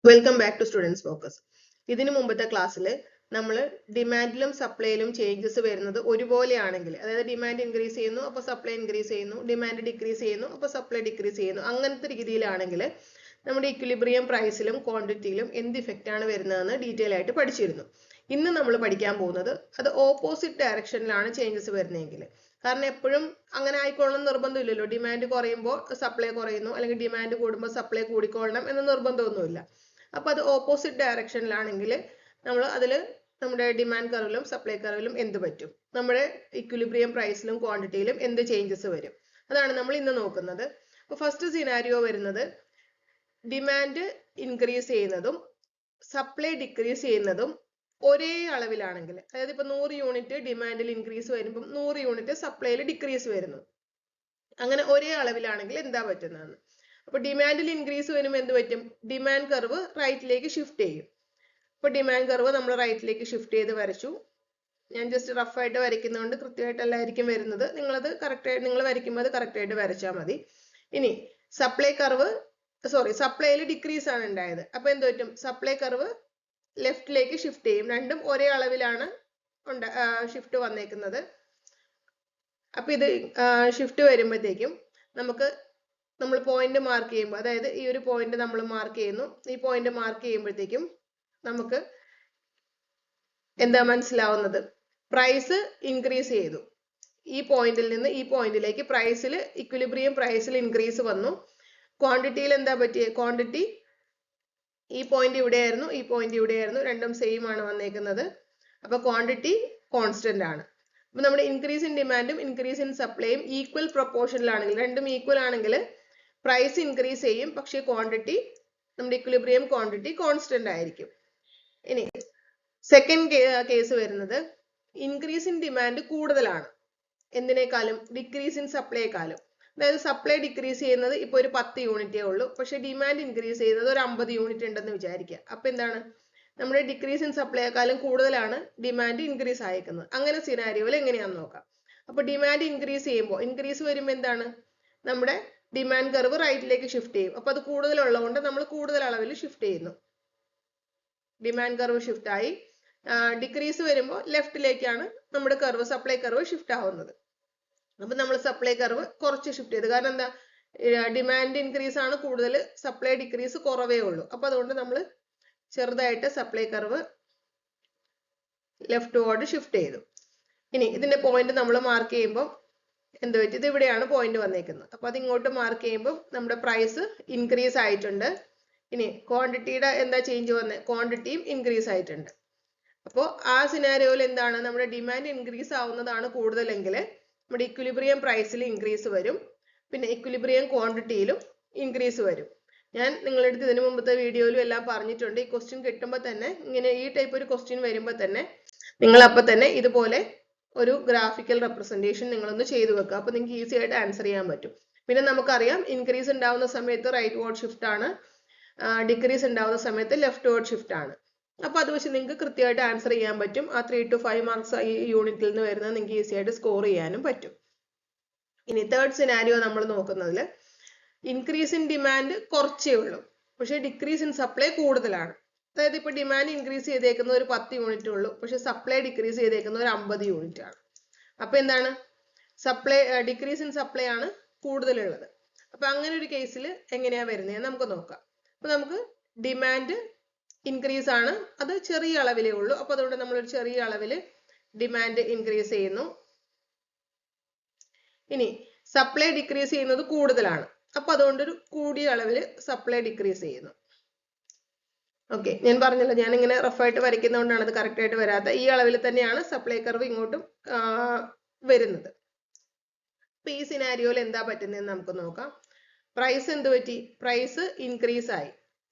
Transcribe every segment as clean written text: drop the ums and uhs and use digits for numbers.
Welcome back to students focus. ഇതിനു മുമ്പത്തെ ക്ലാസ്സിൽ നമ്മൾ ഡിമാൻഡിലും സപ്ലൈയിലും ചേഞ്ചസ് വരുന്നത് ഒരുപോലെയാണെങ്കിൽ, അതായത് ഡിമാൻഡ് ഇൻക്രീസ് ചെയ്യുന്നു അപ്പോൾ സപ്ലൈ ഇൻക്രീസ് ചെയ്യുന്നു, ഡിമാൻഡ് ഡിക്രീസ് ചെയ്യുന്നു അപ്പോൾ സപ്ലൈ ഡിക്രീസ് ചെയ്യുന്നു, അങ്ങനത്തെ രീതിയിലാണെങ്കിൽ നമ്മുടെ ഇക്വിലിബ്രിയം പ്രൈസിലും ക്വാണ്ടിറ്റിയിലും എന്ത് ഇഫക്റ്റ് ആണ് വരുന്നതെന്ന് ഡീറ്റെയിൽ ആയിട്ട് പഠിച്ചിരുന്നു. ഇന്ന് നമ്മൾ പഠിക്കാൻ പോകുന്നത് അത് ഓപ്പോസിറ്റ് ഡയറക്ഷനിലാണ് ചേഞ്ചസ് വരുന്നതെങ്കിൽ. കാരണം എപ്പോഴും അങ്ങനെ ആയിക്കോളണം നിർബന്ധമില്ലല്ലോ. ഡിമാൻഡ് കുറയുമ്പോൾ സപ്ലൈ കുറയുന്നു, അല്ലെങ്കിൽ ഡിമാൻഡ് കൂടുമ്പോൾ സപ്ലൈ കൂടിക്കൊള്ളണം എന്ന നിർബന്ധമൊന്നുമില്ല. അപ്പൊ അത് ഓപ്പോസിറ്റ് ഡയറക്ഷനിലാണെങ്കിൽ നമ്മൾ അതിൽ നമ്മുടെ ഡിമാൻഡ് കർവിലും സപ്ലൈ കർവിലും എന്ത് പറ്റും, നമ്മുടെ ഇക്വിലിബ്രിയം പ്രൈസിലും ക്വാണ്ടിറ്റിയിലും എന്ത് ചേഞ്ചസ് വരും, അതാണ് നമ്മൾ ഇന്ന് നോക്കുന്നത്. അപ്പൊ ഫസ്റ്റ് സിനാരിയോ വരുന്നത് ഡിമാൻഡ് ഇൻക്രീസ് ചെയ്യുന്നതും സപ്ലൈ ഡിക്രീസ് ചെയ്യുന്നതും ഒരേ അളവിലാണെങ്കിൽ, അതായത് ഇപ്പൊ 100 യൂണിറ്റ് ഡിമാൻഡിൽ ഇൻക്രീസ് വരുമ്പോൾ 100 യൂണിറ്റ് സപ്ലൈയിൽ ഡിക്രീസ് വരുന്നു. അങ്ങനെ ഒരേ അളവിലാണെങ്കിൽ എന്താ പറ്റുന്നതെന്ന്. അപ്പൊ ഡിമാൻഡിൽ ഇൻക്രീസ് വരുമ്പോൾ എന്ത് പറ്റും, ഡിമാൻഡ് കർവ് റൈറ്റിലേക്ക് ഷിഫ്റ്റ് ചെയ്യും. അപ്പൊ ഡിമാൻഡ് കർവ് നമ്മൾ റൈറ്റിലേക്ക് ഷിഫ്റ്റ് ചെയ്ത് വരച്ചു. ഞാൻ ജസ്റ്റ് റഫായിട്ട് വരയ്ക്കുന്നതുകൊണ്ട് കൃത്യമായിട്ടല്ലായിരിക്കും വരുന്നത്. നിങ്ങളത് കറക്റ്റായിട്ട് നിങ്ങൾ വരയ്ക്കുമ്പോൾ അത് കറക്റ്റായിട്ട് വരച്ചാൽ മതി. ഇനി സപ്ലൈ കർവ് സപ്ലൈയിൽ ഡിക്രീസ് ആണ് ഉണ്ടായത്. അപ്പൊ എന്ത് പറ്റും, സപ്ലൈ കർവ് ലെഫ്റ്റിലേക്ക് ഷിഫ്റ്റ് ചെയ്യും. രണ്ടും ഒരേ അളവിലാണ് ഷിഫ്റ്റ് വന്നേക്കുന്നത്. അപ്പൊ ഇത് ഷിഫ്റ്റ് വരുമ്പോഴത്തേക്കും നമ്മൾ പോയിന്റ് മാർക്ക് ചെയ്യുമ്പോൾ, അതായത് ഈ ഒരു പോയിന്റ് നമ്മൾ മാർക്ക് ചെയ്യുന്നു, ഈ പോയിന്റ് മാർക്ക് ചെയ്യുമ്പോഴത്തേക്കും നമുക്ക് എന്താ മനസ്സിലാവുന്നത്, പ്രൈസ് ഇൻക്രീസ് ചെയ്തു. ഈ പോയിന്റിൽ നിന്ന് ഈ പോയിന്റിലേക്ക് പ്രൈസിൽ ഇക്വിലിബ്രിയം പ്രൈസിൽ ഇൻക്രീസ് വന്നു. ക്വാണ്ടിറ്റിയിൽ എന്താ പറ്റിയത്, ക്വാണ്ടിറ്റി ഈ പോയിന്റ് ഇവിടെയായിരുന്നു, ഈ പോയിന്റ് ഇവിടെയായിരുന്നു, രണ്ടും സെയിം ആണ് വന്നേക്കുന്നത്. അപ്പൊ ക്വാണ്ടിറ്റി കോൺസ്റ്റന്റ് ആണ്. അപ്പൊ നമ്മുടെ ഇൻക്രീസ് ഇൻ ഡിമാൻഡും ഇൻക്രീസ് ഇൻ സപ്ലൈയും ഈക്വൽ പ്രൊപ്പോർഷനിലാണെങ്കിൽ, രണ്ടും ഈക്വൽ ആണെങ്കിൽ പ്രൈസ് ഇൻക്രീസ് ചെയ്യും, പക്ഷേ ക്വാണ്ടിറ്റി നമ്മുടെ ഇക്വിലിബ്രിയം ക്വാണ്ടിറ്റി കോൺസ്റ്റന്റ് ആയിരിക്കും. ഇനി സെക്കൻഡ് കേസ് വരുന്നത് ഇൻക്രീസ് ഇൻ ഡിമാൻഡ് കൂടുതലാണ് എന്തിനേക്കാളും, ഡിക്രീസ് ഇൻ സപ്ലൈയെക്കാളും. അതായത് സപ്ലൈ ഡിക്രീസ് ചെയ്യുന്നത് ഇപ്പൊ ഒരു 10 യൂണിറ്റേ ഉള്ളൂ, പക്ഷെ ഡിമാൻഡ് ഇൻക്രീസ് ചെയ്യുന്നത് ഒരു 50 യൂണിറ്റ് ഉണ്ടെന്ന് വിചാരിക്കുക. അപ്പൊ എന്താണ്, നമ്മുടെ ഡിക്രീസ് ഇൻ സപ്ലൈയെക്കാളും കൂടുതലാണ് ഡിമാൻഡ് ഇൻക്രീസ് ആയിരിക്കുന്നത്. അങ്ങനെ സിനാരിയോയിൽ എങ്ങനെയാണെന്ന് നോക്കാം. അപ്പൊ ഡിമാൻഡ് ഇൻക്രീസ് ചെയ്യുമ്പോൾ, ഇൻക്രീസ് വരുമ്പോൾ എന്താണ്, നമ്മുടെ ഡിമാൻഡ് കർവ് റൈറ്റിലേക്ക് ഷിഫ്റ്റ് ചെയ്യും. അപ്പൊ അത് കൂടുതലുള്ളതുകൊണ്ട് നമ്മൾ കൂടുതൽ അളവിൽ ഷിഫ്റ്റ് ചെയ്യുന്നു. ഡിമാൻഡ് കർവ് ഷിഫ്റ്റ് ആയി. ഡിക്രീസ് വരുമ്പോൾ ലെഫ്റ്റിലേക്കാണ് നമ്മുടെ കർവ്, സപ്ലൈ കർവ് ഷിഫ്റ്റ് ആവുന്നത്. അപ്പൊ നമ്മൾ സപ്ലൈ കർവ് കുറച്ച് ഷിഫ്റ്റ് ചെയ്തു. കാരണം എന്താ, ഡിമാൻഡ് ഇൻക്രീസ് ആണ് കൂടുതൽ, സപ്ലൈ ഡിക്രീസ് കുറവേ ഉള്ളൂ. അപ്പൊ അതുകൊണ്ട് നമ്മൾ ചെറുതായിട്ട് സപ്ലൈ കർവ് ലെഫ്റ്റ്വേർഡ് ഷിഫ്റ്റ് ചെയ്തു. ഇനി ഇതിന്റെ പോയിന്റ് നമ്മൾ മാർക്ക് ചെയ്യുമ്പോൾ എന്ത് പറ്റും, ഇത് ഇവിടെയാണ് പോയിന്റ് വന്നേക്കുന്നത്. അപ്പൊ അത് ഇങ്ങോട്ട് മാർക്ക് ചെയ്യുമ്പോൾ നമ്മുടെ പ്രൈസ് ഇൻക്രീസ് ആയിട്ടുണ്ട്. ഇനി ക്വാണ്ടിറ്റിയുടെ എന്താ ചേഞ്ച് വന്നത്, ക്വാണ്ടിറ്റിയും ഇൻക്രീസ് ആയിട്ടുണ്ട്. അപ്പോൾ ആ സിനാരിയോയിൽ എന്താണ്, നമ്മുടെ ഡിമാൻഡ് ഇൻക്രീസ് ആവുന്നതാണ് കൂടുതലെങ്കിൽ നമ്മുടെ ഇക്വിലിബ്രിയം പ്രൈസിൽ ഇൻക്രീസ് വരും, പിന്നെ ഇക്വിലിബ്രിയം ക്വാണ്ടിറ്റിയിലും ഇൻക്രീസ് വരും. ഞാൻ നിങ്ങളുടെ അടുത്ത് ഇതിനു മുമ്പത്തെ വീഡിയോയിലും എല്ലാം പറഞ്ഞിട്ടുണ്ട്. ഈ ക്വസ്റ്റ്യൻ കിട്ടുമ്പോൾ തന്നെ, ഇങ്ങനെ ഈ ടൈപ്പ് ഒരു ക്വസ്റ്റ്യൻ വരുമ്പോൾ തന്നെ നിങ്ങൾ അപ്പൊ തന്നെ ഇതുപോലെ ഒരു ഗ്രാഫിക്കൽ റെപ്രസെന്റേഷൻ നിങ്ങളൊന്ന് ചെയ്തു വെക്കുക. അപ്പൊ നിങ്ങൾക്ക് ഈസി ആയിട്ട് ആൻസർ ചെയ്യാൻ പറ്റും. പിന്നെ നമുക്കറിയാം ഇൻക്രീസ് ഉണ്ടാവുന്ന സമയത്ത് റൈറ്റ് വേർഡ് ഷിഫ്റ്റ് ആണ്, ഡിക്രീസ് ഉണ്ടാവുന്ന സമയത്ത് ലെഫ്റ്റ് വേർഡ് ഷിഫ്റ്റ് ആണ്. അപ്പൊ അത് വെച്ച് നിങ്ങൾക്ക് കൃത്യമായിട്ട് ആൻസർ ചെയ്യാൻ പറ്റും. ആ 3 to 5 മാർക്സ് ഈ യൂണിറ്റിൽ നിന്ന് വരുന്നത് നിങ്ങൾക്ക് ഈസി ആയിട്ട് സ്കോർ ചെയ്യാനും പറ്റും. ഇനി തേർഡ് സിനാരിയോ നമ്മൾ നോക്കുന്നതിൽ ഇൻക്രീസ് ഇൻ ഡിമാൻഡ് കുറച്ചേ ഉള്ളൂ, പക്ഷെ ഡിക്രീസ് ഇൻ സപ്ലൈ കൂടുതലാണ്. അതായത് ഇപ്പൊ ഡിമാൻഡ് ഇൻക്രീസ് ചെയ്തേക്കുന്ന ഒരു 10 യൂണിറ്റ് ഉള്ളൂ, പക്ഷെ സപ്ലൈ ഡിക്രീസ് ചെയ്തേക്കുന്ന ഒരു 50 യൂണിറ്റ് ആണ്. അപ്പൊ എന്താണ്, സപ്ലൈ ഡിക്രീസ് ഇൻ സപ്ലൈ ആണ് കൂടുതലുള്ളത്. അപ്പൊ അങ്ങനെ ഒരു കേസിൽ എങ്ങനെയാ വരുന്നത് നമുക്ക് നോക്കാം. അപ്പൊ നമുക്ക് ഡിമാൻഡ് ഇൻക്രീസ് ആണ്, അത് ചെറിയ അളവിലേ ഉള്ളൂ. അപ്പൊ അതുകൊണ്ട് നമ്മൾ ഒരു ചെറിയ അളവില് ഡിമാൻഡ് ഇൻക്രീസ് ചെയ്യുന്നു. ഇനി സപ്ലൈ ഡിക്രീസ് ചെയ്യുന്നത് കൂടുതലാണ്, അപ്പൊ അതുകൊണ്ട് ഒരു കൂടിയ അളവിൽ സപ്ലൈ ഡിക്രീസ് ചെയ്യുന്നു. ഓക്കെ, ഞാൻ പറഞ്ഞല്ലോ, ഞാൻ ഇങ്ങനെ റഫായിട്ട് വരയ്ക്കുന്നതുകൊണ്ടാണ് അത് കറക്റ്റ് ആയിട്ട് വരാത്ത. ഈ അളവിൽ തന്നെയാണ് സപ്ലൈ കർവ് ഇങ്ങോട്ടും വരുന്നത്. അപ്പൊ ഈ സിനാരിയോയിൽ എന്താ പറ്റുന്നതെന്ന് നമുക്ക് നോക്കാം. പ്രൈസ് എന്ത് പറ്റി, പ്രൈസ് ഇൻക്രീസ് ആയി.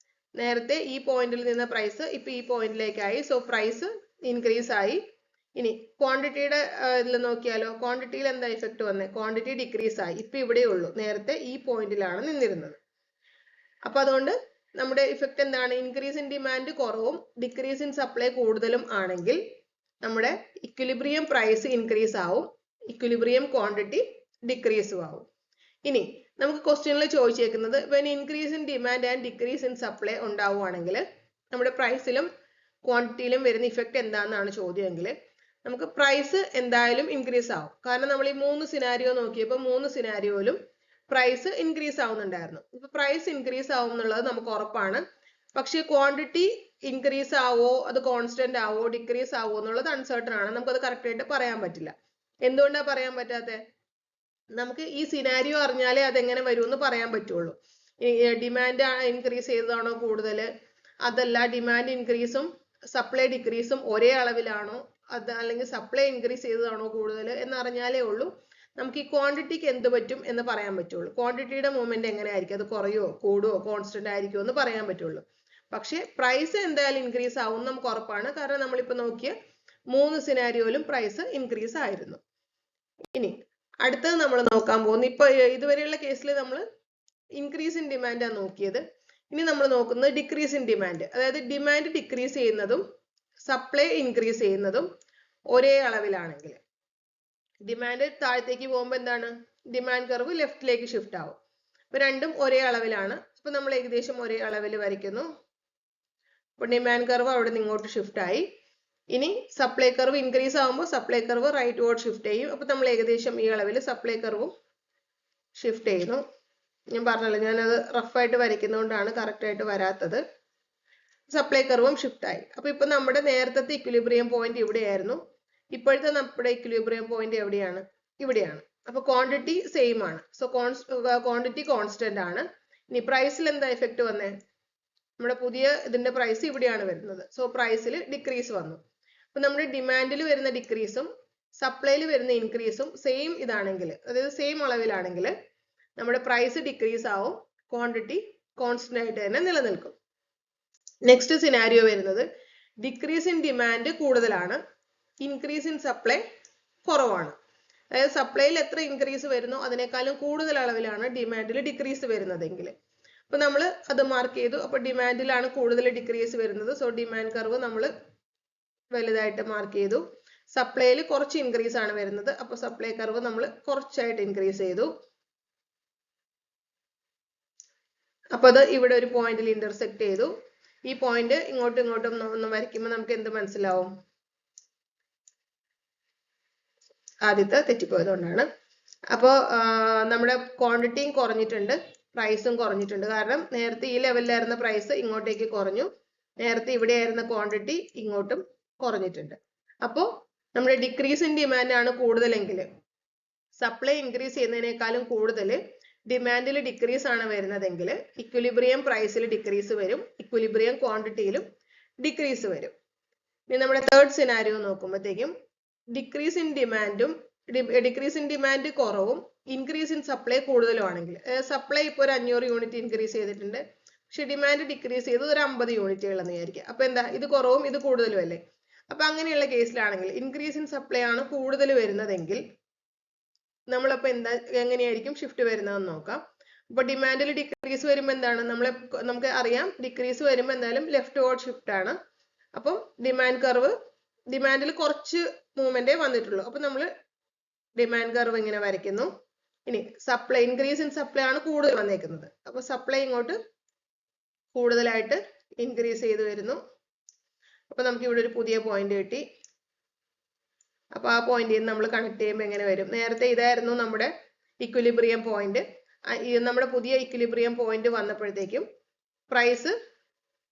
നേരത്തെ ഈ പോയിന്റിൽ നിന്ന് പ്രൈസ് ഇപ്പൊ ഈ പോയിന്റിലേക്കായി, സോ പ്രൈസ് ഇൻക്രീസ് ആയി. ഇനി ക്വാണ്ടിറ്റിയുടെ ഇതിൽ നോക്കിയാലോ, ക്വാണ്ടിറ്റിയിൽ എന്താ ഇഫക്റ്റ് വന്നത്, ക്വാണ്ടിറ്റി ഡിക്രീസ് ആയി. ഇപ്പൊ ഇവിടെ ഉള്ളൂ, നേരത്തെ ഈ പോയിന്റിലാണ് നിന്നിരുന്നത്. അപ്പൊ അതുകൊണ്ട് നമ്മുടെ ഇഫക്റ്റ് എന്താണ്, ഇൻക്രീസ് ഇൻ ഡിമാൻഡ് കുറവും ഡിക്രീസ് ഇൻ സപ്ലൈ കൂടുതലും ആണെങ്കിൽ നമ്മുടെ ഇക്വിലിബ്രിയം പ്രൈസ് ഇൻക്രീസ് ആവും, ഇക്വിലിബ്രിയം ക്വാണ്ടിറ്റി ഡിക്രീസും ആവും. ഇനി നമുക്ക് ക്വസ്റ്റ്യനിൽ ചോദിച്ചേക്കുന്നത് when increase in demand and decrease in supply ഉണ്ടാവുകയാണെങ്കിൽ നമ്മുടെ പ്രൈസിലും ക്വാണ്ടിറ്റിയിലും വരുന്ന ഇഫക്റ്റ് എന്താണെന്നാണ് ചോദ്യമെങ്കിൽ നമുക്ക് പ്രൈസ് എന്തായാലും ഇൻക്രീസ് ആവും. കാരണം നമ്മൾ ഈ 3 സിനാരിയോ നോക്കിയപ്പോൾ 3 സിനാരിയോയിലും പ്രൈസ് ഇൻക്രീസ് ആവുന്നുണ്ടായിരുന്നു. ഇപ്പൊ പ്രൈസ് ഇൻക്രീസ് ആവും എന്നുള്ളത് നമുക്ക് ഉറപ്പാണ്. പക്ഷെ ക്വാണ്ടിറ്റി ഇൻക്രീസ് ആവോ, അത് കോൺസ്റ്റന്റ് ആവോ, ഡിക്രീസ് ആവോ എന്നുള്ളത് അൺസർട്ടൺ ആണ്. നമുക്കത് കറക്റ്റ് ആയിട്ട് പറയാൻ പറ്റില്ല. എന്തുകൊണ്ടാണ് പറയാൻ പറ്റാത്തത്? നമുക്ക് ഈ സിനാരിയോ അറിഞ്ഞാലേ അതെങ്ങനെ വരുമെന്ന് പറയാൻ പറ്റുള്ളൂ. ഡിമാൻഡ് ഇൻക്രീസ് ചെയ്തതാണോ കൂടുതൽ, അതല്ല ഡിമാൻഡ് ഇൻക്രീസും സപ്ലൈ ഡിക്രീസും ഒരേ അളവിലാണോ, അത് അല്ലെങ്കിൽ സപ്ലൈ ഇൻക്രീസ് ചെയ്തതാണോ കൂടുതൽ എന്നറിഞ്ഞാലേ ഉള്ളൂ നമുക്ക് ഈ ക്വാണ്ടിറ്റിക്ക് എന്ത് പറ്റും എന്ന് പറയാൻ പറ്റുള്ളൂ. ക്വാണ്ടിറ്റിയുടെ മൂവ്മെന്റ് എങ്ങനെയായിരിക്കും, അത് കുറയോ കൂടുവോ കോൺസ്റ്റന്റ് ആയിരിക്കുമോ എന്ന് പറയാൻ പറ്റുള്ളൂ. പക്ഷെ പ്രൈസ് എന്തായാലും ഇൻക്രീസ് ആവും നമുക്ക് ഉറപ്പാണ്. കാരണം നമ്മളിപ്പോ നോക്കിയ 3 സിനാരിയോയിലും പ്രൈസ് ഇൻക്രീസ് ആയിരുന്നു. ഇനി അടുത്തത് നമ്മൾ നോക്കാൻ പോകുന്നു, ഇപ്പൊ ഇതുവരെയുള്ള കേസിൽ നമ്മൾ ഇൻക്രീസ് ഇൻ ഡിമാൻഡ് ആണ് നോക്കിയത്. ഇനി നമ്മൾ നോക്കുന്നത് ഡിക്രീസ് ഇൻ ഡിമാൻഡ്. അതായത് ഡിമാൻഡ് ഡിക്രീസ് ചെയ്യുന്നതും സപ്ലൈ ഇൻക്രീസ് ചെയ്യുന്നതും ഒരേ അളവിലാണെങ്കിൽ, ഡിമാൻഡ് താഴത്തേക്ക് പോകുമ്പോൾ എന്താണ്, ഡിമാൻഡ് കർവ് ലെഫ്റ്റിലേക്ക് ഷിഫ്റ്റ് ആവും. അപ്പൊ രണ്ടും ഒരേ അളവിലാണ്. അപ്പൊ നമ്മൾ ഏകദേശം ഒരേ അളവിൽ വരയ്ക്കുന്നു. അപ്പൊ ഡിമാൻഡ് കർവ് അവിടെ നിന്ന് ഇങ്ങോട്ട് ഷിഫ്റ്റ് ആയി. ഇനി സപ്ലൈ കർവ് ഇൻക്രീസ് ആകുമ്പോൾ supply curve rightward shift ചെയ്യും. അപ്പൊ നമ്മൾ ഏകദേശം ഈ അളവിൽ സപ്ലൈ കർവും ഷിഫ്റ്റ് ചെയ്യുന്നു. ഞാൻ പറഞ്ഞല്ലോ, ഞാനത് റഫായിട്ട് വരയ്ക്കുന്നതുകൊണ്ടാണ് കറക്റ്റ് ആയിട്ട് വരാത്തത്. സപ്ലൈ കർവും ഷിഫ്റ്റ് ആയി. അപ്പൊ ഇപ്പൊ നമ്മുടെ നേരത്തെ ഇക്വിലിബ്രിയം പോയിന്റ് ഇവിടെയായിരുന്നു. ഇപ്പോഴത്തെ നമ്മുടെ ഇക്വിലിബ്രിയം പോയിന്റ് എവിടെയാണ്? ഇവിടെയാണ്. അപ്പൊ ക്വാണ്ടിറ്റി സെയിം ആണ്. സോ ക്വാണ്ടിറ്റി കോൺസ്റ്റന്റ് ആണ്. ഇനി പ്രൈസിൽ എന്താ എഫക്ട് വന്നേ? നമ്മുടെ പുതിയ ഇതിന്റെ പ്രൈസ് ഇവിടെയാണ് വരുന്നത്. സോ പ്രൈസിൽ ഡിക്രീസ് വന്നു. അപ്പൊ നമ്മുടെ ഡിമാൻഡിൽ വരുന്ന ഡിക്രീസും സപ്ലൈയിൽ വരുന്ന ഇൻക്രീസും സെയിം ഇതാണെങ്കിൽ, അതായത് സെയിം അളവിലാണെങ്കിൽ നമ്മുടെ പ്രൈസ് ഡിക്രീസ് ആവും, ക്വാണ്ടിറ്റി കോൺസ്റ്റന്റ് ആയിട്ട് തന്നെ നിലനിൽക്കും. നെക്സ്റ്റ് സിനാരിയോ വരുന്നത് ഡിക്രീസ് ഇൻ ഡിമാൻഡ് കൂടുതലാണ്, ഇൻക്രീസ് ഇൻ സപ്ലൈ കുറവാണ്. അതായത് സപ്ലൈയിൽ എത്ര ഇൻക്രീസ് വരുന്നോ അതിനേക്കാളും കൂടുതൽ അളവിലാണ് ഡിമാൻഡിൽ ഡിക്രീസ് വരുന്നതെങ്കിൽ, അപ്പൊ നമ്മൾ അത് മാർക്ക് ചെയ്തു. അപ്പൊ ഡിമാൻഡിലാണ് കൂടുതൽ ഡിക്രീസ് വരുന്നത്. സോ ഡിമാൻഡ് കർവ് നമ്മൾ വലുതായിട്ട് മാർക്ക് ചെയ്തു. സപ്ലൈയിൽ കുറച്ച് ഇൻക്രീസ് ആണ് വരുന്നത്. അപ്പൊ സപ്ലൈ കർവ് നമ്മൾ കുറച്ചായിട്ട് ഇൻക്രീസ് ചെയ്തു. അപ്പൊ അത് ഇവിടെ ഒരു പോയിന്റിൽ ഇന്റർസെക്ട് ചെയ്തു. ഈ പോയിന്റ് ഇങ്ങോട്ടും ഇങ്ങോട്ടും ഒന്ന് വരയ്ക്കുമ്പോൾ നമുക്ക് എന്ത് മനസ്സിലാവും? ആദ്യത്തെ തെറ്റിപ്പോയതുകൊണ്ടാണ്. അപ്പോൾ നമ്മുടെ ക്വാണ്ടിറ്റിയും കുറഞ്ഞിട്ടുണ്ട്, പ്രൈസും കുറഞ്ഞിട്ടുണ്ട്. കാരണം നേരത്തെ ഈ ലെവലിലായിരുന്ന പ്രൈസ് ഇങ്ങോട്ടേക്ക് കുറഞ്ഞു, നേരത്തെ ഇവിടെ ആയിരുന്ന ക്വാണ്ടിറ്റി ഇങ്ങോട്ടും കുറഞ്ഞിട്ടുണ്ട്. അപ്പോൾ നമ്മുടെ ഡിക്രീസ് ഇൻ ഡിമാൻഡ് ആണ് കൂടുതലെങ്കിൽ സപ്ലൈ ഇൻക്രീസ് ചെയ്യുന്നതിനേക്കാളും കൂടുതൽ ഡിമാൻഡിൽ ഡിക്രീസ് ആണ് വരുന്നതെങ്കിൽ ഇക്വിലിബ്രിയം പ്രൈസിൽ ഡിക്രീസ് വരും, ഇക്വിലിബ്രിയം ക്വാണ്ടിറ്റിയിലും ഡിക്രീസ് വരും. ഇനി നമ്മുടെ തേർഡ് സിനാരിയോ നോക്കുമ്പോഴത്തേക്കും ഡിക്രീസ് ഇൻ ഡിമാൻഡ് കുറവും ഇൻക്രീസ് ഇൻ സപ്ലൈ കൂടുതലും ആണെങ്കിൽ, സപ്ലൈ ഇപ്പോൾ ഒരു 500 യൂണിറ്റ് ഇൻക്രീസ് ചെയ്തിട്ടുണ്ട്, പക്ഷെ ഡിമാൻഡ് ഡിക്രീസ് ചെയ്തത് ഒരു 50 യൂണിറ്റുകളെന്ന് വിചാരിക്കുക. അപ്പൊ എന്താ, ഇത് കുറവും ഇത് കൂടുതലും അല്ലേ? അപ്പൊ അങ്ങനെയുള്ള കേസിലാണെങ്കിൽ ഇൻക്രീസ് ഇൻ സപ്ലൈ ആണ് കൂടുതൽ വരുന്നതെങ്കിൽ നമ്മളപ്പോ എങ്ങനെയായിരിക്കും ഷിഫ്റ്റ് വരുന്നതെന്ന് നോക്കാം. അപ്പൊ ഡിമാൻഡിൽ ഡിക്രീസ് വരുമ്പോൾ എന്താണ്, നമുക്ക് അറിയാം ഡിക്രീസ് വരുമ്പോൾ എന്തായാലും ലെഫ്റ്റ് വേർഡ് ഷിഫ്റ്റ് ആണ്. അപ്പം ഡിമാൻഡ് കർവ്, ഡിമാൻഡിൽ കുറച്ച് മൂവ്മെന്റേ വന്നിട്ടുള്ളൂ. അപ്പൊ നമ്മൾ ഡിമാൻഡ് കർവ് ഇങ്ങനെ വരയ്ക്കുന്നു. ഇനി സപ്ലൈ, ഇൻക്രീസ് ഇൻ സപ്ലൈ ആണ് കൂടുതൽ വന്നേക്കുന്നത്. അപ്പൊ സപ്ലൈ ഇങ്ങോട്ട് കൂടുതലായിട്ട് ഇൻക്രീസ് ചെയ്ത് വരുന്നു. അപ്പൊ നമുക്ക് ഇവിടെ ഒരു പുതിയ പോയിന്റ് കിട്ടി. അപ്പൊ ആ പോയിന്റിൽ നിന്ന് നമ്മൾ കണക്ട് ചെയ്യുമ്പോൾ എങ്ങനെ വരും? നേരത്തെ ഇതായിരുന്നു നമ്മുടെ ഇക്വിലിബ്രിയം പോയിന്റ്. നമ്മുടെ പുതിയ ഇക്വിലിബ്രിയം പോയിന്റ് വന്നപ്പോഴത്തേക്കും പ്രൈസ്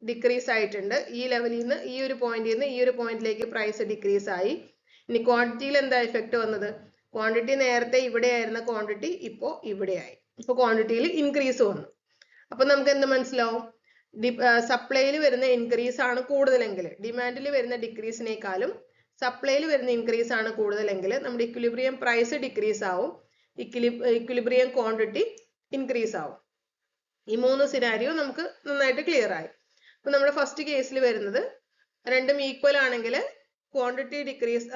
ഡിക്രീസ് ആയിട്ടുണ്ട്. ഈ ലെവലിൽ നിന്ന് ഈ ഒരു പോയിന്റിൽ നിന്ന് ഈ ഒരു പോയിന്റിലേക്ക് പ്രൈസ് ഡിക്രീസ് ആയി. ഇനി ക്വാണ്ടിറ്റിയിൽ എന്താ എഫക്ട് വന്നത്? ക്വാണ്ടിറ്റി നേരത്തെ ഇവിടെ ആയിരുന്ന ക്വാണ്ടിറ്റി ഇപ്പോ ഇവിടെയായി. ഇപ്പൊ ക്വാണ്ടിറ്റിയിൽ ഇൻക്രീസ് വന്നു. അപ്പൊ നമുക്ക് എന്ത് മനസ്സിലാവും? സപ്ലൈയിൽ വരുന്ന ഇൻക്രീസ് ആണ് കൂടുതലെങ്കിൽ, ഡിമാൻഡിൽ വരുന്ന ഡിക്രീസിനേക്കാളും സപ്ലൈയിൽ വരുന്ന ഇൻക്രീസ് ആണ് കൂടുതലെങ്കിൽ നമ്മുടെ ഇക്വിലിബ്രിയം പ്രൈസ് ഡിക്രീസ് ആവും, ഇക്വിലിബ്രിയം ക്വാണ്ടിറ്റി ഇൻക്രീസ് ആവും. ഈ 3 സിനാരിയോ നമുക്ക് നന്നായിട്ട് ക്ലിയർ ആയി. അപ്പൊ നമ്മുടെ ഫസ്റ്റ് കേസിൽ വരുന്നത് രണ്ടും ഈക്വൽ ആണെങ്കിൽ ക്വാണ്ടിറ്റി ഡിക്രീസ്,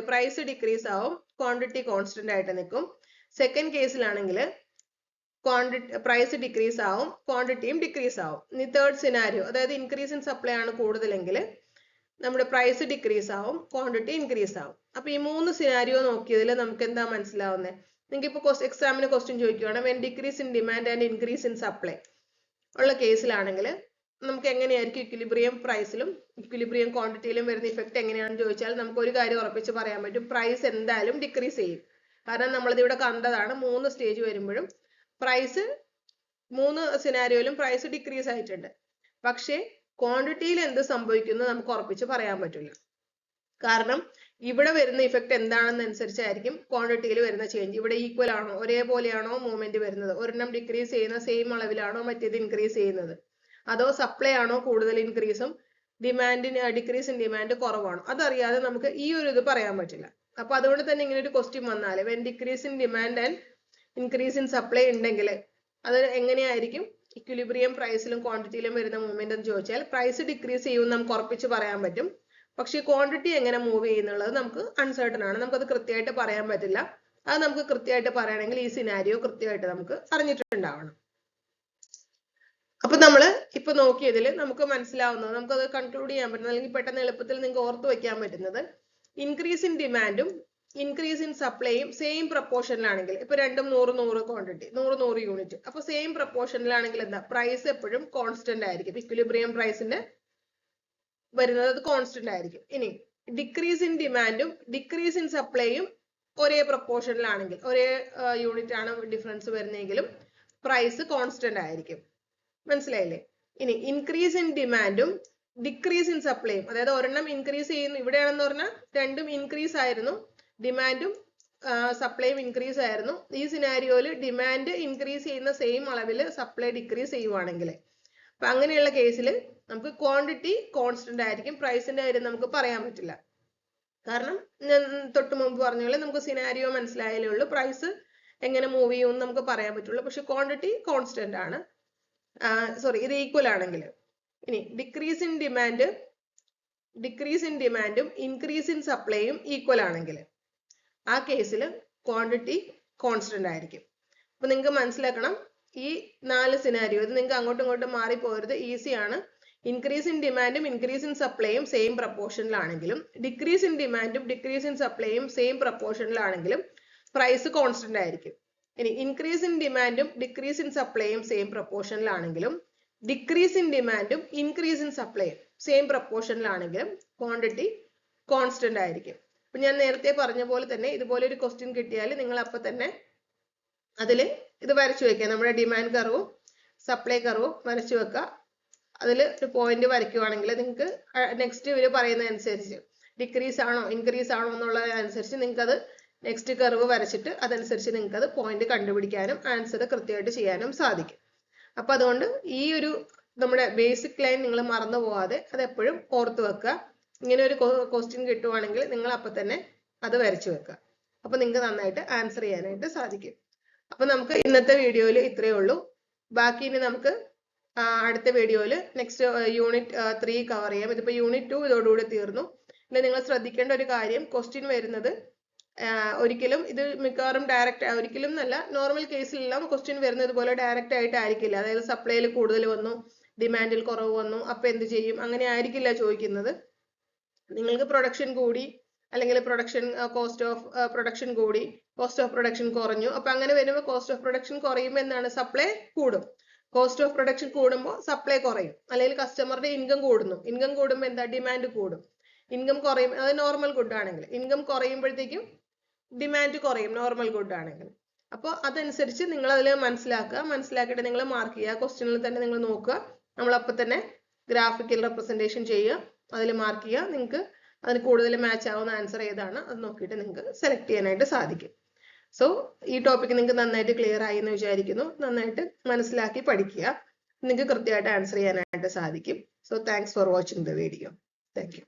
പ്രൈസ് ഡിക്രീസ് ആവും, ക്വാണ്ടിറ്റി കോൺസ്റ്റന്റ് ആയിട്ട് നിൽക്കും. സെക്കൻഡ് കേസിലാണെങ്കിൽ പ്രൈസ് ഡിക്രീസ് ആവും, ക്വാണ്ടിറ്റിയും ഡിക്രീസ് ആവും. ഇനി തേർഡ് സിനാരിയോ, അതായത് ഇൻക്രീസ് ഇൻ സപ്ലൈ ആണ് കൂടുതലെങ്കിൽ നമ്മുടെ പ്രൈസ് ഡിക്രീസ് ആവും, ക്വാണ്ടിറ്റി ഇൻക്രീസ് ആവും. അപ്പൊ ഈ 3 സിനാരിയോ നോക്കിയതിൽ നമുക്ക് എന്താ മനസ്സിലാവുന്നത്? നിങ്ങൾക്ക് ഇപ്പോൾ എക്സാമിന് ക്വസ്റ്റ്യൻ ചോദിക്കുകയാണ് when decrease in demand and increase in supply ഉള്ള കേസിലാണെങ്കിൽ നമുക്ക് എങ്ങനെയായിരിക്കും ഇക്വിലിബ്രിയം പ്രൈസിലും ഇക്വിലിബ്രിയം ക്വാണ്ടിറ്റിയിലും വരുന്ന ഇഫക്റ്റ് എങ്ങനെയാണെന്ന് ചോദിച്ചാൽ നമുക്ക് ഒരു കാര്യം ഉറപ്പിച്ച് പറയാൻ പറ്റും, പ്രൈസ് എന്തായാലും ഡിക്രീസ് ചെയ്യും. കാരണം നമ്മളിത് ഇവിടെ കണ്ടതാണ് 3 സ്റ്റേജ് വരുമ്പോഴും പ്രൈസ് 3 സിനാരിയോയിലും പ്രൈസ് ഡിക്രീസ് ആയിട്ടുണ്ട്. പക്ഷേ ക്വാണ്ടിറ്റിയിൽ എന്ത് സംഭവിക്കുന്നു നമുക്ക് ഉറപ്പിച്ച് പറയാൻ പറ്റില്ല. കാരണം ഇവിടെ വരുന്ന ഇഫക്റ്റ് എന്താണെന്ന് അനുസരിച്ചായിരിക്കും ക്വാണ്ടിറ്റിയിൽ വരുന്ന ചേഞ്ച്. ഇവിടെ ഈക്വൽ ആണോ, ഒരേപോലെയാണോ മൂവ്മെന്റ് വരുന്നത്, ഒരെണ്ണം ഡിക്രീസ് ചെയ്യുന്ന സെയിം അളവിലാണോ മറ്റേത് ഇൻക്രീസ് ചെയ്യുന്നത്, അതോ സപ്ലൈ ആണോ കൂടുതൽ ഇൻക്രീസും ഡിക്രീസ് ഇൻ ഡിമാൻഡ് കുറവാണോ, അതറിയാതെ നമുക്ക് ഈ ഒരു ഇത് പറയാൻ പറ്റില്ല. അപ്പൊ അതുകൊണ്ട് തന്നെ ഇങ്ങനെ ഒരു ക്വസ്റ്റ്യൻ വന്നാൽ when decrease in demand and increase in supply ഉണ്ടെങ്കിൽ അത് എങ്ങനെയായിരിക്കും ഇക്വിലിബ്രിയം പ്രൈസിലും ക്വാണ്ടിറ്റിയിലും വരുന്ന മൂവ്മെന്റ് എന്ന് ചോദിച്ചാൽ പ്രൈസ് ഡിക്രീസ് ചെയ്യുമെന്ന് നമുക്ക് ഉറപ്പിച്ച് പറയാൻ പറ്റും. പക്ഷെ ക്വാണ്ടിറ്റി എങ്ങനെ മൂവ് ചെയ്യുന്നുള്ളത് നമുക്ക് അൺസർട്ടൺ ആണ്, നമുക്കത് കൃത്യമായിട്ട് പറയാൻ പറ്റില്ല. അത് നമുക്ക് കൃത്യമായിട്ട് പറയണമെങ്കിൽ ഈ സിനാരിയോ കൃത്യമായിട്ട് നമുക്ക് അറിഞ്ഞിട്ടുണ്ടാവണം. അപ്പൊ നമ്മള് ഇപ്പൊ നോക്കിയതിൽ നമുക്ക് മനസ്സിലാവുന്നത്, നമുക്കത് കൺക്ലൂഡ് ചെയ്യാൻ പറ്റുന്നത് അല്ലെങ്കിൽ പെട്ടെന്ന് എളുപ്പത്തിൽ നിങ്ങൾക്ക് ഓർത്ത് വെക്കാൻ പറ്റുന്നത്, ഇൻക്രീസ് ഇൻ ഡിമാൻഡും ഇൻക്രീസ് ഇൻ സപ്ലൈയും സെയിം പ്രപ്പോർഷനിലാണെങ്കിൽ, ഇപ്പൊ രണ്ടും 100 ക്വാണ്ടിറ്റി 100 യൂണിറ്റ്, അപ്പൊ സെയിം പ്രപ്പോർഷനിലാണെങ്കിൽ എന്താ പ്രൈസ് എപ്പോഴും കോൺസ്റ്റന്റ് ആയിരിക്കും. ഇക്വിലിബ്രിയം പ്രൈസിന്റെ വരുന്നത് അത് കോൺസ്റ്റന്റ് ആയിരിക്കും. ഇനി ഡിക്രീസ് ഇൻ ഡിമാൻഡും ഡിക്രീസ് ഇൻ സപ്ലൈയും ഒരേ പ്രപ്പോർഷനിലാണെങ്കിൽ, ഒരേ യൂണിറ്റ് ആണ് ഡിഫറൻസ് വരുന്നെങ്കിലും പ്രൈസ് കോൺസ്റ്റന്റ് ആയിരിക്കും. മനസ്സിലായില്ലേ? ഇനി ഇൻക്രീസ് ഇൻ ഡിമാൻഡും ഡിക്രീസ് ഇൻ സപ്ലൈയും, അതായത് ഒരെണ്ണം ഇൻക്രീസ് ചെയ്യുന്നു, ഇവിടെയാണെന്ന് പറഞ്ഞാൽ രണ്ടും ഇൻക്രീസ് ആയിരുന്നു, ഡിമാൻഡും സപ്ലൈയും ഇൻക്രീസ് ആയിരുന്നു. ഈ സിനാരിയോയിൽ ഡിമാൻഡ് ഇൻക്രീസ് ചെയ്യുന്ന സെയിം അളവിൽ സപ്ലൈ ഡിക്രീസ് ചെയ്യുവാണെങ്കിൽ, അപ്പൊ അങ്ങനെയുള്ള കേസിൽ നമുക്ക് ക്വാണ്ടിറ്റി കോൺസ്റ്റന്റ് ആയിരിക്കും, പ്രൈസിന്റെ കാര്യം നമുക്ക് പറയാൻ പറ്റില്ല. കാരണം ഞാൻ തൊട്ട് മുമ്പ് പറഞ്ഞ പോലെ നമുക്ക് സിനാരിയോ മനസ്സിലായാലേ ഉള്ളൂ പ്രൈസ് എങ്ങനെ മൂവ് ചെയ്യുമെന്ന് നമുക്ക് പറയാൻ പറ്റുള്ളൂ. പക്ഷെ ക്വാണ്ടിറ്റി കോൺസ്റ്റന്റ് ആണ്, ഇത് ഈക്വൽ ആണെങ്കിൽ. ഇനി ഡിക്രീസ് ഇൻ ഡിമാൻഡും ഇൻക്രീസ് ഇൻ സപ്ലൈയും ഈക്വൽ ആണെങ്കിൽ ആ കേസിൽ ക്വാണ്ടിറ്റി കോൺസ്റ്റന്റ് ആയിരിക്കും. അപ്പൊ നിങ്ങൾക്ക് മനസ്സിലാക്കണം ഈ 4 സിനാരിയോ, ഇത് നിങ്ങൾക്ക് അങ്ങോട്ടും ഇങ്ങോട്ടും മാറിപ്പോകരുത്, ഈസിയാണ്. ഇൻക്രീസ് ഇൻ ഡിമാൻഡും ഇൻക്രീസ് ഇൻ സപ്ലൈയും സെയിം പ്രപ്പോർഷനിലാണെങ്കിലും, ഡിക്രീസ് ഇൻ ഡിമാൻഡും ഡിക്രീസ് ഇൻ സപ്ലൈയും സെയിം പ്രപ്പോർഷനിലാണെങ്കിലും പ്രൈസ് കോൺസ്റ്റന്റ് ആയിരിക്കും. ഇനി ഇൻക്രീസ് ഇൻ ഡിമാൻഡും ഡിക്രീസ് ഇൻ സപ്ലൈയും സെയിം പ്രപ്പോർഷനിലാണെങ്കിലും, ഡിക്രീസ് ഇൻ ഡിമാൻഡും ഇൻക്രീസ് ഇൻ സപ്ലൈയും സെയിം പ്രപ്പോർഷനിലാണെങ്കിലും ക്വാണ്ടിറ്റി കോൺസ്റ്റന്റ് ആയിരിക്കും. അപ്പൊ ഞാൻ നേരത്തെ പറഞ്ഞ പോലെ തന്നെ ഇതുപോലെ ഒരു ക്വസ്റ്റ്യൻ കിട്ടിയാൽ നിങ്ങൾ അപ്പൊ തന്നെ അതിൽ ഇത് വരച്ചു വെക്കുക, നമ്മുടെ ഡിമാൻഡ് കർവും സപ്ലൈ കർവും വരച്ചു വെക്കുക. അതിൽ ഒരു പോയിന്റ് വരയ്ക്കുവാണെങ്കിൽ നിങ്ങൾക്ക് നെക്സ്റ്റ് ഇവർ പറയുന്നതനുസരിച്ച് ഡിക്രീസ് ആണോ ഇൻക്രീസ് ആണോ എന്നുള്ളതനുസരിച്ച് നിങ്ങൾക്ക് അത് നെക്സ്റ്റ് കർവ് വരച്ചിട്ട് അതനുസരിച്ച് നിങ്ങൾക്ക് അത് പോയിന്റ് കണ്ടുപിടിക്കാനും ആൻസർ കൃത്യമായിട്ട് ചെയ്യാനും സാധിക്കും. അപ്പൊ അതുകൊണ്ട് ഈ ഒരു നമ്മുടെ ബേസിക് ലൈൻ നിങ്ങൾ മറന്നു പോവാതെ അത് എപ്പോഴും ഓർത്ത് വെക്കുക. ഇങ്ങനെ ഒരു ക്വസ്റ്റ്യൻ കിട്ടുവാണെങ്കിൽ നിങ്ങൾ അപ്പൊ തന്നെ അത് വരച്ചു വെക്കുക. അപ്പൊ നിങ്ങൾക്ക് നന്നായിട്ട് ആൻസർ ചെയ്യാനായിട്ട് സാധിക്കും. അപ്പൊ നമുക്ക് ഇന്നത്തെ വീഡിയോയിൽ ഇത്രയേ ഉള്ളൂ. ബാക്കി ഇനി നമുക്ക് അടുത്ത വീഡിയോയിൽ നെക്സ്റ്റ് യൂണിറ്റ് 3 കവർ ചെയ്യാം. ഇതിപ്പോ യൂണിറ്റ് 2 ഇതോടുകൂടി തീർന്നു. പിന്നെ നിങ്ങൾ ശ്രദ്ധിക്കേണ്ട ഒരു കാര്യം, ക്വസ്റ്റ്യൻ വരുന്നത് ഒരിക്കലും ഇത് മിക്കവാറും ഡയറക്റ്റ്, ഒരിക്കലും എന്നല്ല, നോർമൽ കേസിലെല്ലാം ക്വസ്റ്റ്യൻ വരുന്നത് ഇതുപോലെ ഡയറക്റ്റ് ആയിട്ട് ആയിരിക്കില്ല. അതായത് സപ്ലൈയിൽ കൂടുതൽ വന്നു, ഡിമാൻഡിൽ കുറവ് വന്നു, അപ്പൊ എന്ത് ചെയ്യും, അങ്ങനെ ആയിരിക്കില്ല ചോദിക്കുന്നത്. നിങ്ങൾക്ക് പ്രൊഡക്ഷൻ കൂടി, അല്ലെങ്കിൽ പ്രൊഡക്ഷൻ കോസ്റ്റ് ഓഫ് പ്രൊഡക്ഷൻ കൂടി, കോസ്റ്റ് ഓഫ് പ്രൊഡക്ഷൻ കുറഞ്ഞു, അപ്പൊ അങ്ങനെ വരുമ്പോൾ കോസ്റ്റ് ഓഫ് പ്രൊഡക്ഷൻ കുറയുമ്പോൾ എന്താണ്, സപ്ലൈ കൂടും. കോസ്റ്റ് ഓഫ് പ്രൊഡക്ഷൻ കൂടുമ്പോൾ സപ്ലൈ കുറയും. അല്ലെങ്കിൽ കസ്റ്റമറുടെ ഇൻകം കൂടുന്നു, ഇൻകം കൂടുമ്പോൾ എന്താ, ഡിമാൻഡ് കൂടും. ഇൻകം കുറയും, അത് നോർമൽ ഗുഡ് ആണെങ്കിൽ. ഇൻകം കുറയുമ്പോഴത്തേക്കും ഡിമാൻഡ് കുറയും, നോർമൽ ഗുഡ് ആണെങ്കിൽ. അപ്പോൾ അതനുസരിച്ച് നിങ്ങൾ അതിൽ മനസ്സിലാക്കിയിട്ട് നിങ്ങൾ മാർക്ക് ചെയ്യുക. ക്വസ്റ്റ്യനിൽ തന്നെ നിങ്ങൾ നോക്കുക, നമ്മളപ്പോൾ തന്നെ ഗ്രാഫിക്കൽ റെപ്രസെന്റേഷൻ ചെയ്യുക, അതിൽ മാർക്ക് ചെയ്യുക. നിങ്ങൾക്ക് അതിന് കൂടുതൽ മാച്ച് ആവുന്ന ആൻസർ ഏതാണ് അത് നോക്കിയിട്ട് നിങ്ങൾക്ക് സെലക്ട് ചെയ്യാനായിട്ട് സാധിക്കും. സോ ഈ ടോപ്പിക് നിങ്ങൾക്ക് നന്നായിട്ട് ക്ലിയർ ആയി എന്ന് വിചാരിക്കുന്നു. നന്നായിട്ട് മനസ്സിലാക്കി പഠിക്കുക, നിങ്ങൾക്ക് കൃത്യമായിട്ട് ആൻസർ ചെയ്യാനായിട്ട് സാധിക്കും. So thanks for watching the video. Thank you.